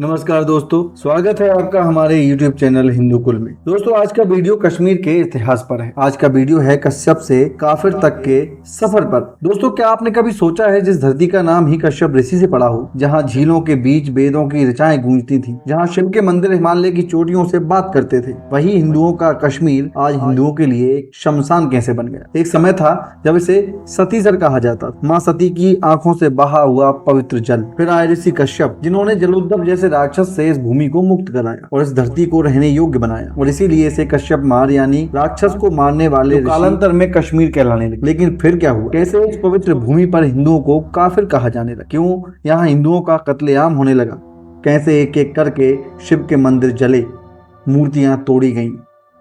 नमस्कार दोस्तों, स्वागत है आपका हमारे YouTube चैनल हिंदू कुल में। दोस्तों, आज का वीडियो कश्मीर के इतिहास पर है। आज का वीडियो है कश्यप से काफिर तक के सफर पर। दोस्तों, क्या आपने कभी सोचा है जिस धरती का नाम ही कश्यप ऋषि से पड़ा हो, जहाँ झीलों के बीच वेदों की ऋचाएं गूंजती थी, जहाँ शिव के मंदिर हिमालय की चोटियों से बात करते थे, वही हिंदुओं का कश्मीर आज हिंदुओं के लिए एक शमशान कैसे बन गया। एक समय था जब इसे सतीसर कहा जाता था, माँ सती की आंखों से बहा हुआ पवित्र जल। फिर आए ऋषि कश्यप, जिन्होंने जलोद्धव जैसे राक्षस से इस भूमि को मुक्त कराया और इस धरती को रहने योग्य बनाया, और इसीलिए इसे कश्यप मार यानी राक्षस को मारने वाले कालांतर में कश्मीर कहलाने लगे। लेकिन फिर क्या हुआ? कैसे इस पवित्र भूमि पर हिंदुओं को काफिर कहा जाने लगा? क्यों यहाँ हिंदुओं का कत्लेआम होने लगा? कैसे एक एक करके शिव के मंदिर जले, मूर्तियां तोड़ी गईं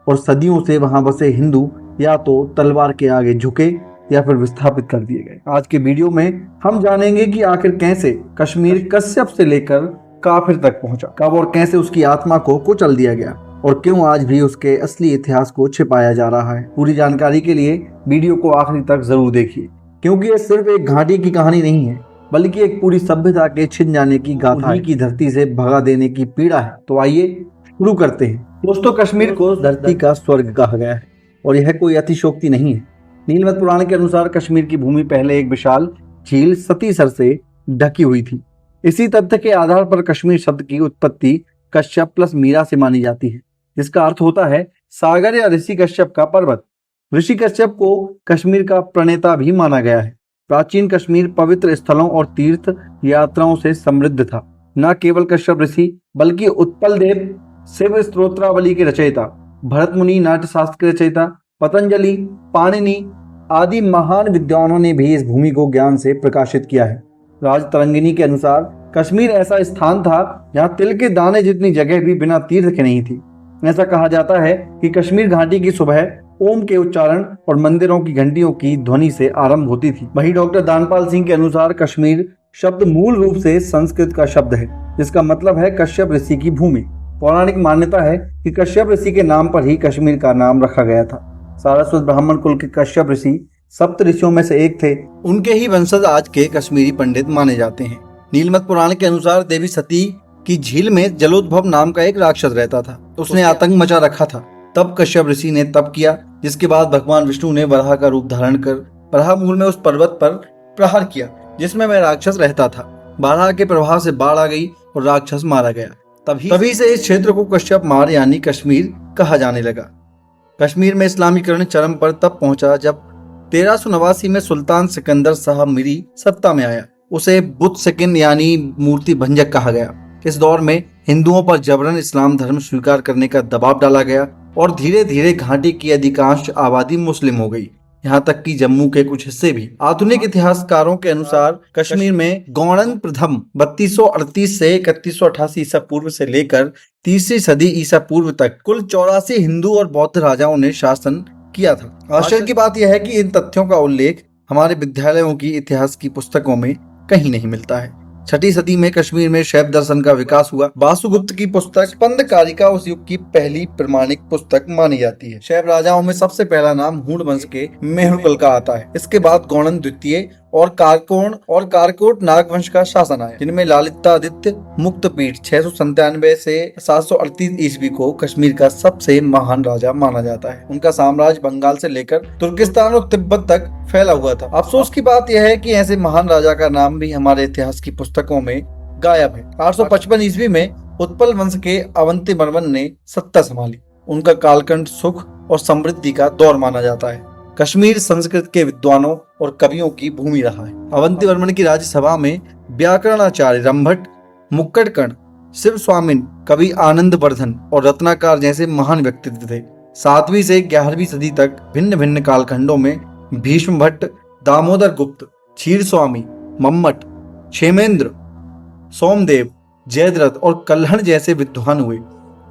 और सदियों से वहां बसे हिंदू या तो तलवार के आगे झुके या फिर विस्थापित कर दिए गए। आज के वीडियो में हम जानेंगे कि आखिर कैसे कश्मीर कश्यप से लेकर काफिर तक पहुंचा, कब और कैसे उसकी आत्मा को कुचल दिया गया, और क्यों आज भी उसके असली इतिहास को छिपाया जा रहा है। पूरी जानकारी के लिए वीडियो को आखिरी तक जरूर देखिए, क्योंकि ये सिर्फ एक घाटी की कहानी नहीं है, बल्कि एक पूरी सभ्यता के छिन जाने की गाथा, की धरती से भगा देने की पीड़ा है। तो आइए शुरू करते हैं। दोस्तों, कश्मीर को धरती का स्वर्ग कहा गया है, और यह कोई अतिशयोक्ति नहीं है। नीलमत पुराण के अनुसार कश्मीर की भूमि पहले एक विशाल झील सतीसर से ढकी हुई थी। इसी तथ्य के आधार पर कश्मीर शब्द की उत्पत्ति कश्यप प्लस मीरा से मानी जाती है, जिसका अर्थ होता है सागर या ऋषि कश्यप का पर्वत। ऋषि कश्यप को कश्मीर का प्रणेता भी माना गया है। प्राचीन कश्मीर पवित्र स्थलों और तीर्थ यात्राओं से समृद्ध था। न केवल कश्यप ऋषि, बल्कि उत्पल देव शिव स्तोत्रावली के रचयिता, भरत मुनि नाट्य शास्त्र के रचयिता, पतंजलि, पाणिनि आदि महान विद्वानों ने भी इस भूमि को ज्ञान से प्रकाशित किया है। राजतरंगिनी के अनुसार कश्मीर ऐसा स्थान था जहाँ तिल के दाने जितनी जगह भी बिना तीर्थ के नहीं थी। ऐसा कहा जाता है कि कश्मीर घाटी की सुबह ओम के उच्चारण और मंदिरों की घंटियों की ध्वनि से आरंभ होती थी। वहीं डॉक्टर दानपाल सिंह के अनुसार कश्मीर शब्द मूल रूप से संस्कृत का शब्द है, जिसका मतलब है कश्यप ऋषि की भूमि। पौराणिक मान्यता है कि कश्यप ऋषि के नाम पर ही कश्मीर का नाम रखा गया था। सारस्वत ब्राह्मण कुल के कश्यप ऋषि सप्त ऋषियों में से एक थे। उनके ही वंशज आज के कश्मीरी पंडित माने जाते हैं। नीलमत पुराण के अनुसार देवी सती की झील में जलोद्भव नाम का एक राक्षस रहता था। उसने आतंक मचा रखा था। तब कश्यप ऋषि ने तप किया, जिसके बाद भगवान विष्णु ने वराह का रूप धारण कर वराह मूल में उस पर्वत पर प्रहार किया जिसमें वह राक्षस रहता था। वराह के प्रभाव से बाढ़ आ गई और राक्षस मारा गया। तभी से इस क्षेत्र को कश्यप मार यानी कश्मीर कहा जाने लगा। कश्मीर में इस्लामीकरण चरम पर तब पहुंचा जब 1389 में सुल्तान सिकंदर शाह मीरी सत्ता में आया। उसे बुत सिकिन यानी मूर्ति भंजक कहा गया। इस दौर में हिंदुओं पर जबरन इस्लाम धर्म स्वीकार करने का दबाव डाला गया और धीरे धीरे घाटी की अधिकांश आबादी मुस्लिम हो गई, यहाँ तक कि जम्मू के कुछ हिस्से भी। आधुनिक इतिहासकारों के अनुसार कश्मीर में गौणन प्रथम 3238 से 3188 ईसा पूर्व से लेकर तीसरी सदी ईसा पूर्व तक कुल 84 हिंदू और बौद्ध राजाओं ने शासन किया था। आश्चर्य की बात यह है कि इन तथ्यों का उल्लेख हमारे विद्यालयों की इतिहास की पुस्तकों में कहीं नहीं मिलता है। छठी सदी में कश्मीर में शैव दर्शन का विकास हुआ। वासुगुप्त की पुस्तक स्पंद कारिका उस युग की पहली प्रमाणिक पुस्तक मानी जाती है। शैव राजाओं में सबसे पहला नाम हूण वंश के मेहुल का आता है। इसके बाद गौणन द्वितीय और कारकोट नाग वंश का शासन आया, जिनमें ललितादित्य मुक्तपीठ 697 से 738 ईस्वी को कश्मीर का सबसे महान राजा माना जाता है। उनका साम्राज्य बंगाल से लेकर तुर्किस्तान और तिब्बत तक फैला हुआ था। अफसोस की बात यह है कि ऐसे महान राजा का नाम भी हमारे इतिहास की पुस्तकों में गायब है। 855 ईस्वी में उत्पल वंश के अवंतीवर्मन ने सत्ता संभाली। उनका कालखंड सुख और समृद्धि का दौर माना जाता है। कश्मीर संस्कृत के विद्वानों और कवियों की भूमि रहा है। अवंतीवर्मन की राज्यसभा में व्याकरणाचार्य रंभट, मुक्कड़कर्ण, शिव स्वामिन, कवि आनंद वर्धन और रत्नाकर जैसे महान व्यक्तित्व थे। 7वीं से 11वीं सदी तक भिन्न भिन्न कालखंडों में भीष्म भट्ट, दामोदर गुप्त, क्षीर स्वामी, मम्मट, क्षेमेंद्र, सोमदेव, जयद्रथ और कल्हण जैसे विद्वान हुए।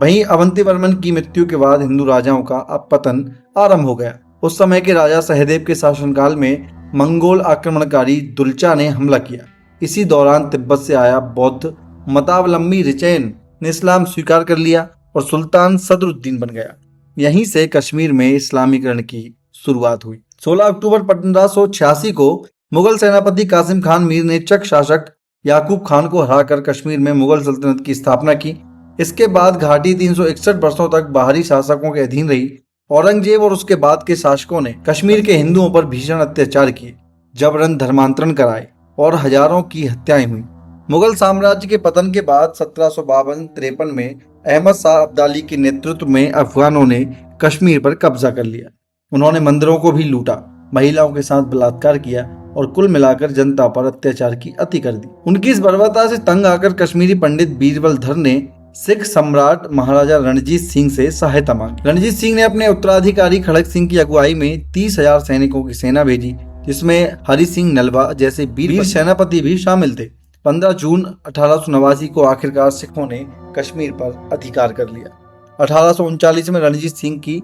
वहीं अवंतीवर्मन की मृत्यु के बाद हिंदू राजाओं का पतन आरंभ हो गया। उस समय के राजा सहदेव के शासनकाल में मंगोल आक्रमणकारी दुल्चा ने हमला किया। इसी दौरान तिब्बत से आया बौद्ध मतावलंबी रिचैन ने इस्लाम स्वीकार कर लिया और सुल्तान सदरुद्दीन बन गया। यहीं से कश्मीर में इस्लामीकरण की शुरुआत हुई। 16 अक्टूबर 1586 को मुगल सेनापति कासिम खान मीर ने चक शासक याकूब खान को हराकर कश्मीर में मुगल सल्तनत की स्थापना की। इसके बाद घाटी 361 वर्षों तक बाहरी शासकों के अधीन रही। औरंगजेब और उसके बाद के शासकों ने कश्मीर के हिंदुओं पर भीषण अत्याचार किए, जबरन धर्मांतरण कराए और हजारों की हत्याएं हुई। मुगल साम्राज्य के पतन के बाद 1752-53 में अहमद शाह अब्दाली के नेतृत्व में अफगानों ने कश्मीर पर कब्जा कर लिया। उन्होंने मंदिरों को भी लूटा, महिलाओं के साथ बलात्कार किया और कुल मिलाकर जनता पर अत्याचार की अति कर दी। उनकी इस बर्बरता से तंग आकर कश्मीरी पंडित बीरबल धर ने सिख सम्राट महाराजा रणजीत सिंह से सहायता मांगी। रणजीत सिंह ने अपने उत्तराधिकारी खड़क सिंह की अगुवाई में 30,000 सैनिकों की सेना भेजी, जिसमें हरि सिंह नलवा जैसे वीर सेनापति भी शामिल थे। 15 जून 1889 को आखिरकार सिखों ने कश्मीर पर अधिकार कर लिया। 1839 में रणजीत सिंह की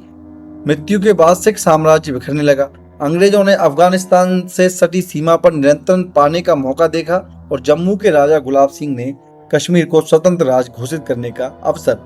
मृत्यु के बाद सिख साम्राज्य बिखरने लगा। अंग्रेजों ने अफगानिस्तान से सटी सीमा पर नियंत्रण पाने का मौका देखा और जम्मू के राजा गुलाब सिंह ने कश्मीर को स्वतंत्र राज्य घोषित करने का अवसर।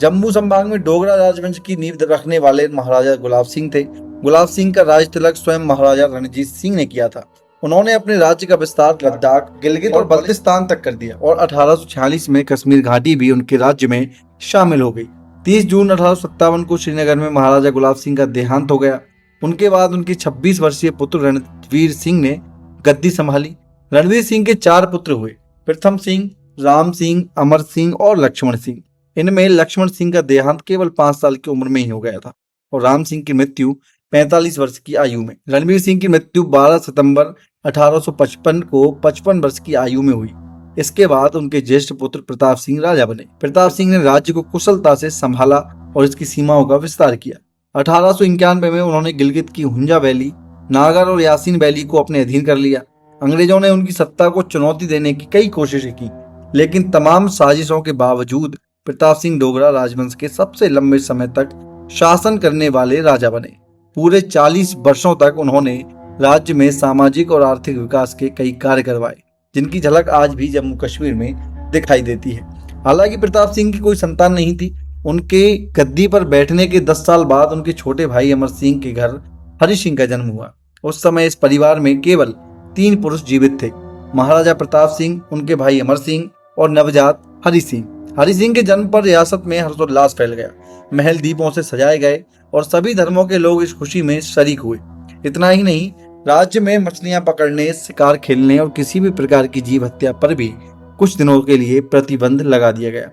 जम्मू संभाग में डोगरा राजवंश की नींव रखने वाले महाराजा गुलाब सिंह थे। गुलाब सिंह का राज तिलक स्वयं महाराजा रणजीत सिंह ने किया था। उन्होंने अपने राज्य का विस्तार लद्दाख, गिलगित और बल्तिस्तान तक कर दिया और 1846 में कश्मीर घाटी भी उनके राज्य में शामिल हो गई। 30 जून 1857 को श्रीनगर में महाराजा गुलाब सिंह का देहांत हो गया। उनके बाद उनके 26 वर्षीय पुत्र रणवीर सिंह ने गद्दी संभाली। रणवीर सिंह के 4 पुत्र हुए, प्रथम सिंह, राम सिंह, अमर सिंह और लक्ष्मण सिंह। इनमें लक्ष्मण सिंह का देहांत केवल 5 साल की उम्र में ही हो गया था और राम सिंह की मृत्यु 45 वर्ष की आयु में। रणवीर सिंह की मृत्यु 12 सितंबर 1855 को 55 वर्ष की आयु में हुई। इसके बाद उनके ज्येष्ठ पुत्र प्रताप सिंह राजा बने। प्रताप सिंह ने राज्य को कुशलता से संभाला और इसकी सीमाओं का विस्तार किया। 1891 में उन्होंने गिलगित की हुंजा वैली, नागर और यासीन वैली को अपने अधीन कर लिया। अंग्रेजों ने उनकी सत्ता को चुनौती देने की कई कोशिशें की, लेकिन तमाम साजिशों के बावजूद प्रताप सिंह डोगरा राजवंश के सबसे लंबे समय तक शासन करने वाले राजा बने। पूरे 40 वर्षों तक उन्होंने राज्य में सामाजिक और आर्थिक विकास के कई कार्य करवाए, जिनकी झलक आज भी जम्मू कश्मीर में दिखाई देती है। हालांकि प्रताप सिंह की कोई संतान नहीं थी। उनके गद्दी पर बैठने के 10 साल बाद उनके छोटे भाई अमर सिंह के घर हरि सिंह का जन्म हुआ। उस समय इस परिवार में केवल 3 पुरुष जीवित थे, महाराजा प्रताप सिंह, उनके भाई अमर सिंह और नवजात हरि सिंह। हरि सिंह के जन्म पर रियासत में हर्षोल्लास फैल गया। महल दीपों से सजाए गए और सभी धर्मों के लोग इस खुशी में शरीक हुए। इतना ही नहीं, राज्य में मछलियां पकड़ने, शिकार खेलने और किसी भी प्रकार की जीव हत्या पर भी कुछ दिनों के लिए प्रतिबंध लगा दिया गया।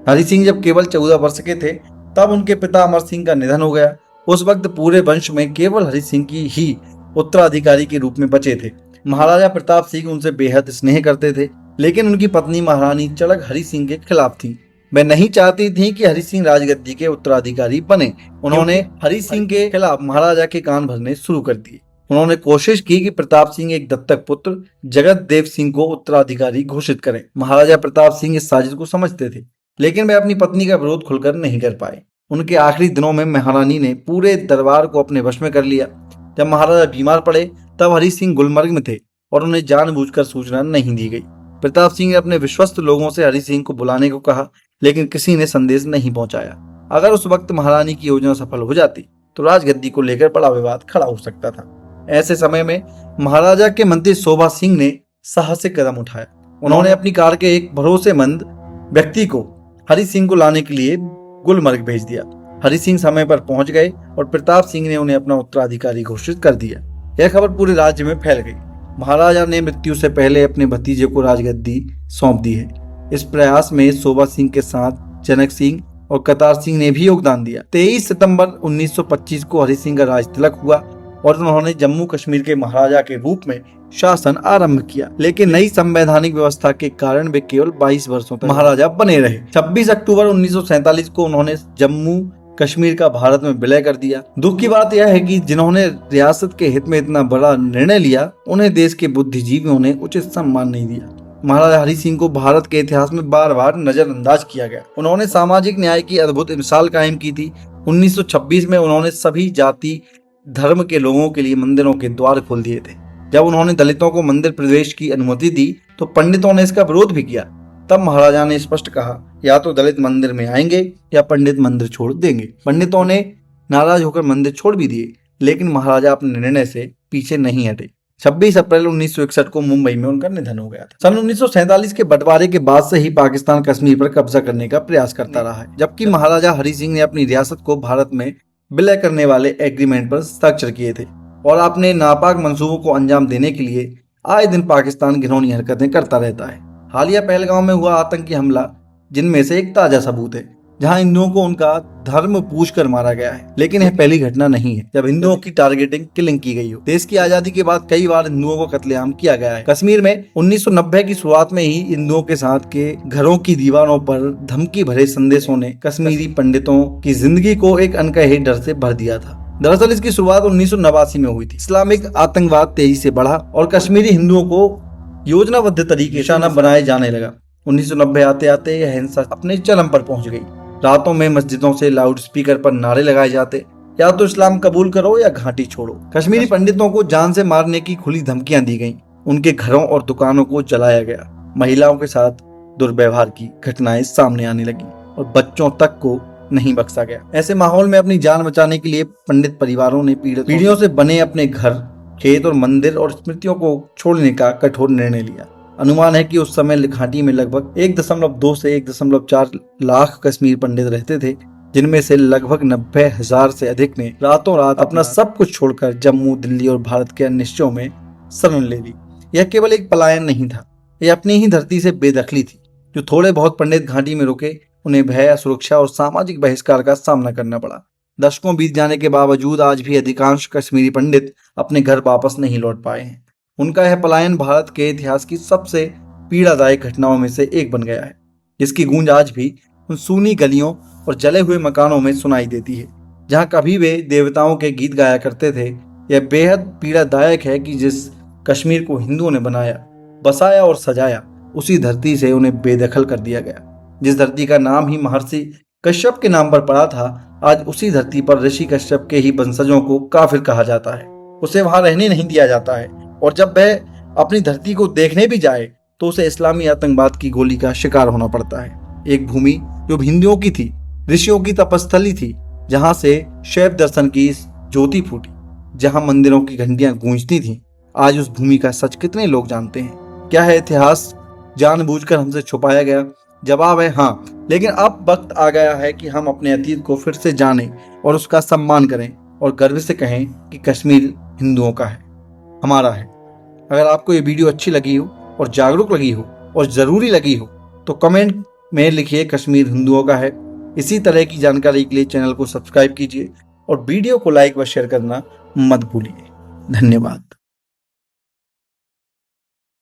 हरि सिंह जब केवल 14 वर्ष के थे तब उनके पिता अमर सिंह का निधन हो गया। उस वक्त पूरे वंश में केवल हरि सिंह की ही उत्तराधिकारी के रूप में बचे थे। महाराजा प्रताप सिंह उनसे बेहद स्नेह करते थे, लेकिन उनकी पत्नी महारानी चड़क हरि सिंह के खिलाफ थी। वे नहीं चाहती थी कि हरि सिंह राजगद्दी के उत्तराधिकारी बने। उन्होंने हरि सिंह के खिलाफ महाराजा के कान भरने शुरू कर दिए। उन्होंने कोशिश की कि प्रताप सिंह एक दत्तक पुत्र जगत देव सिंह को उत्तराधिकारी घोषित करें। महाराजा प्रताप सिंह इस साजिश को समझते थे, लेकिन वे अपनी पत्नी का विरोध खुलकर नहीं कर पाए। उनके आखिरी दिनों में महारानी ने पूरे दरबार को अपने वश में कर लिया। जब महाराजा बीमार पड़े तब हरि सिंह गुलमर्ग में थे और उन्हें जानबूझकर सूचना नहीं दी गई। प्रताप सिंह ने अपने विश्वस्त लोगों से हरि सिंह को बुलाने को कहा, लेकिन किसी ने संदेश नहीं पहुंचाया। अगर उस वक्त महारानी की योजना सफल हो जाती तो राजगद्दी को लेकर बड़ा विवाद खड़ा हो सकता था। ऐसे समय में महाराजा के मंत्री शोभा सिंह ने साहसिक कदम उठाया। उन्होंने अपनी कार के एक भरोसेमंद व्यक्ति को हरि सिंह को लाने के लिए गुलमर्ग भेज दिया। हरि सिंह समय पर पहुंच गए और प्रताप सिंह ने उन्हें अपना उत्तराधिकारी घोषित कर दिया। यह खबर पूरे राज्य में फैल गई। महाराजा ने मृत्यु से पहले अपने भतीजे को राजगद्दी सौंप दी है। इस प्रयास में शोभा सिंह के साथ जनक सिंह और कतार सिंह ने भी योगदान दिया। 23 सितंबर 1925 को हरि सिंह का राज तिलक हुआ और उन्होंने जम्मू कश्मीर के महाराजा के रूप में शासन आरंभ किया। लेकिन नई संवैधानिक व्यवस्था के कारण वे केवल 22 वर्षों तक महाराजा बने रहे। 26 अक्टूबर 1947 को उन्होंने जम्मू कश्मीर का भारत में विलय कर दिया। दुख की बात यह है कि जिन्होंने रियासत के हित में इतना बड़ा निर्णय लिया, उन्हें देश के बुद्धिजीवियों ने उचित सम्मान नहीं दिया। महाराजा हरि सिंह को भारत के इतिहास में बार बार नजरअंदाज किया गया। उन्होंने सामाजिक न्याय की अद्भुत मिसाल कायम की थी। 1926 में उन्होंने सभी जाति धर्म के लोगों के लिए मंदिरों के द्वार खोल दिए थे। जब उन्होंने दलितों को मंदिर प्रवेश की अनुमति दी तो पंडितों ने इसका विरोध भी किया। तब महाराजा ने स्पष्ट कहा, या तो दलित मंदिर में आएंगे या पंडित मंदिर छोड़ देंगे। पंडितों ने नाराज होकर मंदिर छोड़ भी दिए, लेकिन महाराजा अपने निर्णय से पीछे नहीं हटे। 26 अप्रैल 1961 को मुंबई में उनका निधन हो गया था। सन 1947 के बंटवारे के बाद से ही पाकिस्तान कश्मीर पर कब्जा करने का प्रयास करता रहा है, जबकि महाराजा हरि सिंह ने अपनी रियासत को भारत में विलय करने वाले एग्रीमेंट पर हस्ताक्षर किए थे और अपने नापाक मंसूबों को अंजाम देने के लिए आए दिन पाकिस्तान घिनौनी हरकतें करता रहता है। हालिया पहलगाम में हुआ आतंकी हमला जिनमें से एक ताजा सबूत है, जहां हिंदुओं को उनका धर्म पूछकर मारा गया है। लेकिन यह पहली घटना नहीं है जब हिंदुओं की टारगेटिंग किलिंग की गई हो। देश की आजादी के बाद कई बार हिंदुओं को कत्लेआम किया गया है। कश्मीर में 1990 की शुरुआत में ही हिंदुओं के साथ के घरों की दीवारों पर धमकी भरे संदेशों ने कश्मीरी पंडितों की जिंदगी को एक अनकहे डर से भर दिया था। दरअसल इसकी शुरुआत 1989 में हुई थी। इस्लामिक आतंकवाद तेजी से बढ़ा और कश्मीरी हिंदुओं को योजनाबद्ध तरीके निशाना बनाए जाने लगा। 1990 आते आते यह हिंसा अपने चरम पर पहुंच गई। रातों में मस्जिदों से लाउड स्पीकर पर नारे लगाए जाते, या तो इस्लाम कबूल करो या घाटी छोड़ो। कश्मीरी पंडितों को जान से मारने की खुली धमकियां दी गईं। उनके घरों और दुकानों को जलाया गया। महिलाओं के साथ दुर्व्यवहार की घटनाएं सामने आने लगी और बच्चों तक को नहीं बख्शा गया। ऐसे माहौल में अपनी जान बचाने के लिए पंडित परिवारों ने पीढ़ियों से बने अपने घर, खेत और मंदिर और स्मृतियों को छोड़ने का कठोर निर्णय लिया। अनुमान है कि उस समय घाटी में लगभग 1.2 से 1.4 लाख कश्मीर पंडित रहते थे, जिनमें से लगभग 90,000 से अधिक ने रातों रात अपना सब कुछ छोड़कर जम्मू, दिल्ली और भारत के अन्य हिस्सों में शरण ले ली। यह केवल एक पलायन नहीं था, यह अपनी ही धरती से बेदखली थी। जो थोड़े बहुत पंडित घाटी में रुके, उन्हें भय, असुरक्षा और सामाजिक बहिष्कार का सामना करना पड़ा। दशकों बीत जाने के बावजूद आज भी अधिकांश कश्मीरी पंडित अपने घर वापस नहीं लौट पाए हैं। उनका यह पलायन भारत के इतिहास की सबसे पीड़ादायक घटनाओं में से एक बन गया है, जिसकी गूंज आज भी उन सूनी गलियों और जले हुए मकानों में सुनाई देती है जहां कभी वे देवताओं के गीत गाया करते थे। यह बेहद पीड़ादायक है कि जिस कश्मीर को हिंदुओं ने बनाया, बसाया और सजाया, उसी धरती से उन्हें बेदखल कर दिया गया। जिस धरती का नाम ही महर्षि कश्यप के नाम पर पड़ा था, आज उसी धरती पर ऋषि कश्यप के ही वंशजों को काफिर कहा जाता है। उसे वहां रहने नहीं दिया जाता है और जब वह अपनी धरती को देखने भी जाए तो उसे इस्लामी आतंकवाद की गोली का शिकार होना पड़ता है। एक भूमि जो हिंदुओं की थी, ऋषियों की तपस्थली थी, जहां से शैव दर्शन की ज्योति फूटी, जहां मंदिरों की घंटियां गूंजती थीं। आज उस भूमि का सच कितने लोग जानते हैं? क्या है इतिहास जानबूझकर हमसे छुपाया गया? जवाब है हाँ, लेकिन अब वक्त आ गया है कि हम अपने अतीत को फिर से जानें और उसका सम्मान करें और गर्व से कहें कि कश्मीर हिंदुओं का है, हमारा है। अगर आपको ये वीडियो अच्छी लगी हो और जागरूक लगी हो और ज़रूरी लगी हो तो कमेंट में लिखिए कश्मीर हिंदुओं का है। इसी तरह की जानकारी के लिए चैनल को सब्सक्राइब कीजिए और वीडियो को लाइक व शेयर करना मत भूलिए। धन्यवाद।